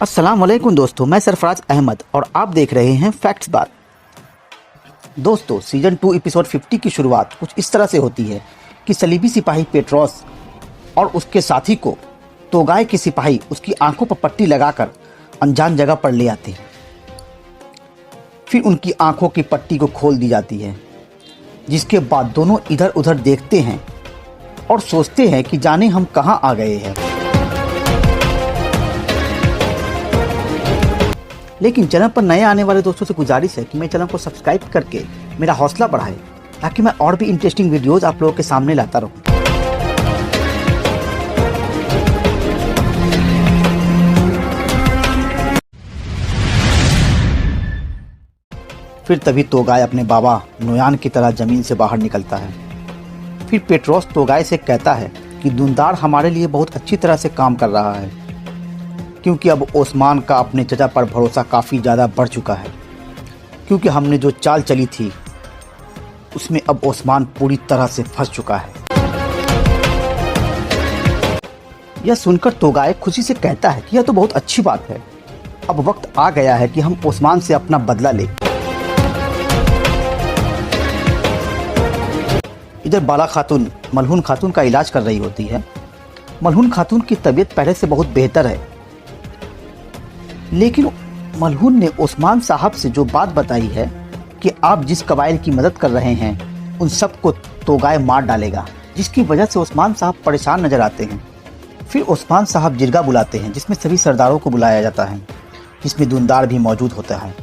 अस्सलाम वालेकुम दोस्तों, मैं सरफराज अहमद और आप देख रहे हैं फैक्ट्स बात। दोस्तों, सीजन 2 एपिसोड 50 की शुरुआत कुछ इस तरह से होती है कि सलीबी सिपाही पेट्रोस और उसके साथी को तोगाय के सिपाही उसकी आंखों पर पट्टी लगाकर अनजान जगह पर ले आते हैं। फिर उनकी आंखों की पट्टी को खोल दी जाती है, जिसके बाद दोनों इधर उधर देखते हैं और सोचते हैं कि जाने हम कहाँ आ गए हैं। लेकिन चैनल पर नए आने वाले दोस्तों से गुजारिश है कि मेरे चैनल को सब्सक्राइब करके मेरा हौसला बढ़ाएं, ताकि मैं और भी इंटरेस्टिंग वीडियोस आप लोगों के सामने लाता रहूं। फिर तभी तोगाय अपने बाबा नोयान की तरह जमीन से बाहर निकलता है। फिर पेट्रोस तोगाय से कहता है कि दुंदार हमारे लिए बहुत अच्छी तरह से काम कर रहा है, क्योंकि अब ओस्मान का अपने चचा पर भरोसा काफ़ी ज़्यादा बढ़ चुका है। क्योंकि हमने जो चाल चली थी उसमें अब ओस्मान पूरी तरह से फंस चुका है। यह सुनकर तोगाय खुशी से कहता है कि यह तो बहुत अच्छी बात है, अब वक्त आ गया है कि हम ओस्मान से अपना बदला लें। इधर बाला खातून मलहून खातून का इलाज कर रही होती है। मलहून खातून की तबीयत पहले से बहुत बेहतर है, लेकिन मलहून ने ओस्मान साहब से जो बात बताई है कि आप जिस कबाइल की मदद कर रहे हैं उन सबको तोगाय मार डालेगा, जिसकी वजह से ओस्मान साहब परेशान नजर आते हैं। फिर ओस्मान साहब जिरगा बुलाते हैं, जिसमें सभी सरदारों को बुलाया जाता है, जिसमें दुंदार भी मौजूद होता है।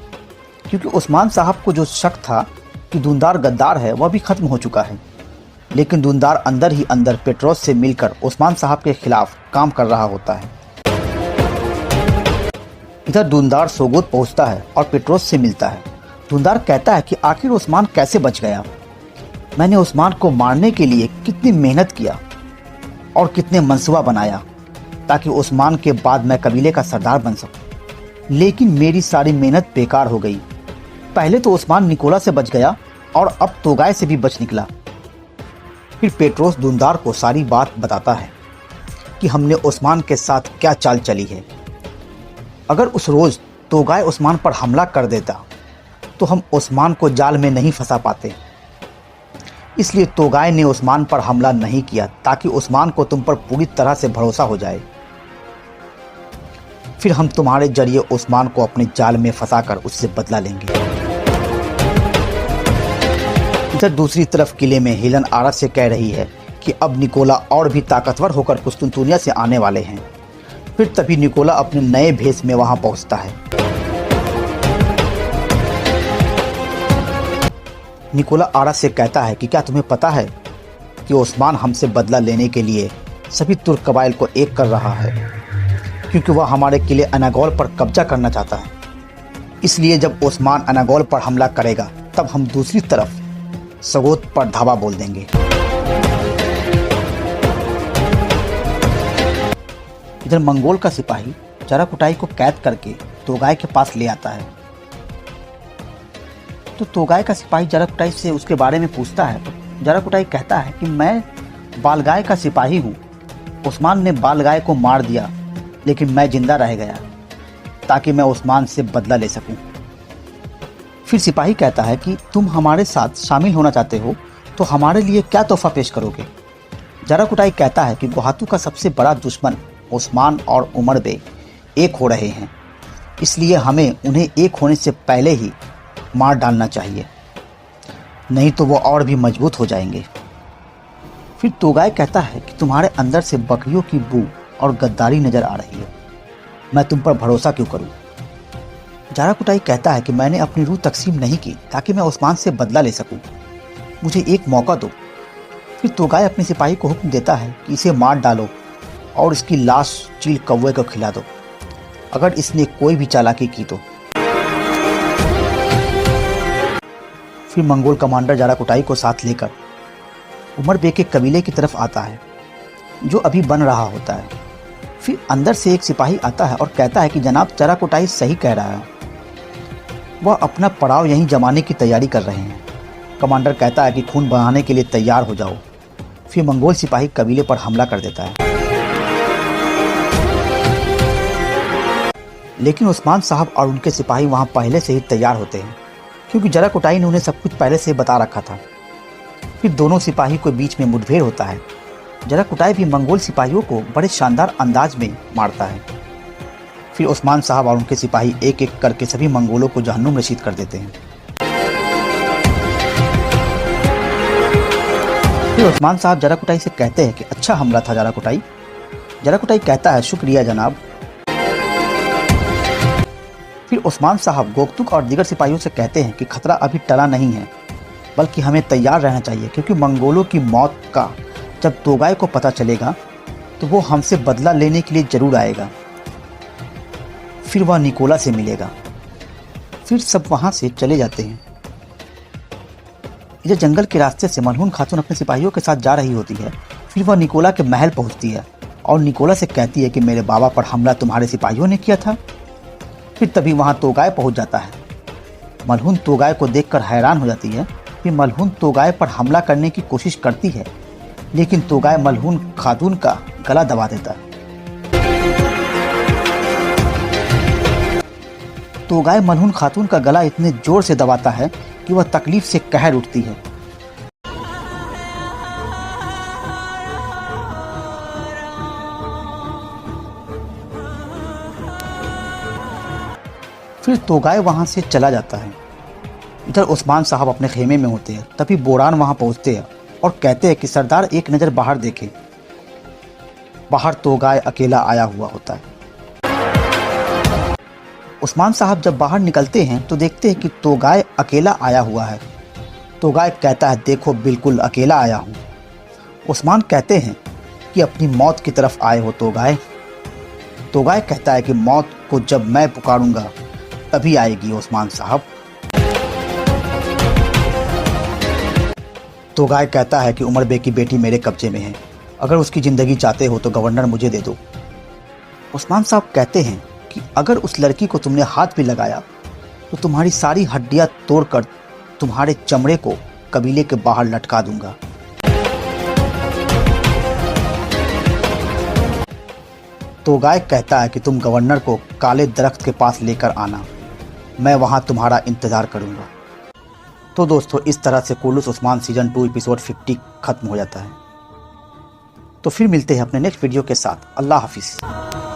क्योंकि ओस्मान साहब को जो शक था कि दुंदार गद्दार है वह भी खत्म हो चुका है, लेकिन दुंदार अंदर ही अंदर पेट्रोस से मिलकर ओस्मान साहब के खिलाफ काम कर रहा होता है। इधर दुंदार सोगोत पहुंचता है और पेट्रोस से मिलता है। दुंदार कहता है कि आखिर ओस्मान कैसे बच गया। मैंने ओस्मान को मारने के लिए कितनी मेहनत किया और कितने मंसूबा बनाया ताकि ओस्मान के बाद मैं कबीले का सरदार बन सकूं, लेकिन मेरी सारी मेहनत बेकार हो गई। पहले तो ओस्मान निकोला से बच गया और अब तोगाय से भी बच निकला। फिर पेट्रोस दुंदार को सारी बात बताता है कि हमने ओस्मान के साथ क्या चाल चली है। अगर उस रोज तोगाय ओस्मान पर हमला कर देता तो हम ओस्मान को जाल में नहीं फंसा पाते, इसलिए तोगाय ने ओस्मान पर हमला नहीं किया ताकि ओस्मान को तुम पर पूरी तरह से भरोसा हो जाए। फिर हम तुम्हारे जरिए ओस्मान को अपने जाल में फंसाकर उससे बदला लेंगे। इधर दूसरी तरफ किले में हेलन आरा से कह रही है कि अब निकोला और भी ताकतवर होकर कुस्तुनतुनिया से आने वाले हैं। फिर तभी निकोला अपने नए भेष में वहां पहुंचता है। निकोला आरा से कहता है कि क्या तुम्हें पता है कि ओस्मान हमसे बदला लेने के लिए सभी तुर्क कबाइल को एक कर रहा है, क्योंकि वह हमारे किले अनागोल पर कब्जा करना चाहता है। इसलिए जब ओस्मान अनागोल पर हमला करेगा तब हम दूसरी तरफ सगोत पर धावा बोल देंगे। इधर मंगोल का सिपाही जराकुटाई को कैद करके तोगाय के पास ले आता है। तो तोगाय का सिपाही जराकुटाई से उसके बारे में पूछता है, तो जराकुटाई कहता है कि मैं बालगाय का सिपाही हूँ। ओस्मान ने बालगाय को मार दिया, लेकिन मैं जिंदा रह गया ताकि मैं ओस्मान से बदला ले सकूं। फिर सिपाही कहता है कि तुम हमारे साथ शामिल होना चाहते हो तो हमारे लिए क्या तोहफा पेश करोगे। जराकुटाई कहता है कि गोहातू का सबसे बड़ा दुश्मन ओस्मान और उमर बे एक हो रहे हैं, इसलिए हमें उन्हें एक होने से पहले ही मार डालना चाहिए, नहीं तो वो और भी मजबूत हो जाएंगे। फिर तोगाय कहता है कि तुम्हारे अंदर से बकरियों की बू और गद्दारी नजर आ रही है, मैं तुम पर भरोसा क्यों करूं। जराकुटाई कहता है कि मैंने अपनी रूह तकसीम नहीं की ताकि मैं ओस्मान से बदला ले सकूं, मुझे एक मौका दो। फिर तोगाय अपने सिपाही को हुक्म देता है कि इसे मार डालो और इसकी लाश चील कौवे को खिला दो, अगर इसने कोई भी चालाकी की तो। फिर मंगोल कमांडर जराकुटाई को साथ लेकर उमर बे के कबीले की तरफ आता है, जो अभी बन रहा होता है। फिर अंदर से एक सिपाही आता है और कहता है कि जनाब जराकुटाई सही कह रहा है, वह अपना पड़ाव यहीं जमाने की तैयारी कर रहे हैं। कमांडर कहता है कि खून बहाने के लिए तैयार हो जाओ। फिर मंगोल सिपाही कबीले पर हमला कर देता है। लेकिन उस्मान साहब और उनके सिपाही वहाँ पहले से ही तैयार होते हैं, क्योंकि जरा कुटाई ने उन्हें सब कुछ पहले से बता रखा था। फिर दोनों सिपाही को बीच में मुठभेड़ होता है। जरा कुटाई भी मंगोल सिपाहियों को बड़े शानदार अंदाज में मारता है। फिर उस्मान साहब और उनके सिपाही एक एक करके सभी मंगोलों को जहन्नुम रसीद कर देते हैं। फिर उस्मान साहब जरा कुटाई से कहते हैं कि अच्छा हमला था जरा कुटाई। जरा कुटाई कहता है शुक्रिया जनाब। फिर उस्मान साहब गोकतुक और दीगर सिपाहियों से कहते हैं कि खतरा अभी टला नहीं है, बल्कि हमें तैयार रहना चाहिए, क्योंकि मंगोलों की मौत का जब तोगाई को पता चलेगा तो वो हमसे बदला लेने के लिए जरूर आएगा। फिर वह निकोला से मिलेगा। फिर सब वहाँ से चले जाते हैं। इधर जंगल के रास्ते से मलहून खातून अपने सिपाहियों के साथ जा रही होती है। फिर वह निकोला के महल पहुँचती है और निकोला से कहती है कि मेरे बाबा पर हमला तुम्हारे सिपाहियों ने किया था। फिर तभी वहाँ तोगाय पहुँच जाता है। मलहून तोगाय को देखकर हैरान हो जाती है। फिर मलहून तोगाय पर हमला करने की कोशिश करती है, लेकिन तोगाय मलहून खातून का गला दबा देता है। तोगाय मलहून खातून का गला इतने जोर से दबाता है कि वह तकलीफ से कहर उठती है। फिर तोगाय वहां से चला जाता है। इधर उस्मान साहब अपने खेमे में होते हैं। तभी बोरान वहां पहुंचते हैं और कहते हैं कि सरदार एक नज़र बाहर देखें। बाहर तोगाय अकेला आया हुआ होता है। उस्मान साहब जब बाहर निकलते हैं तो देखते हैं कि तोगाय अकेला आया हुआ है। तोगाय कहता है देखो बिल्कुल अकेला आया हूँ। उस्मान कहते हैं कि अपनी मौत की तरफ आए हो तोगाय। तोगाय कहता है कि मौत को जब मैं पुकारूंगा तभी आएगी उस्मान साहब। तोगाय कहता है कि उमर बे की बेटी मेरे कब्जे में है, अगर उसकी ज़िंदगी चाहते हो तो गवर्नर मुझे दे दो। उस्मान साहब कहते हैं कि अगर उस लड़की को तुमने हाथ भी लगाया तो तुम्हारी सारी हड्डियां तोड़कर तुम्हारे चमड़े को कबीले के बाहर लटका दूंगा। तोगाय कहता है कि तुम गवर्नर को काले दरख्त के पास लेकर आना, मैं वहां तुम्हारा इंतजार करूंगा। तो दोस्तों इस तरह से कुर्लुस उस्मान सीजन 2 एपिसोड 50 खत्म हो जाता है। तो फिर मिलते हैं अपने नेक्स्ट वीडियो के साथ। अल्लाह हाफिज़।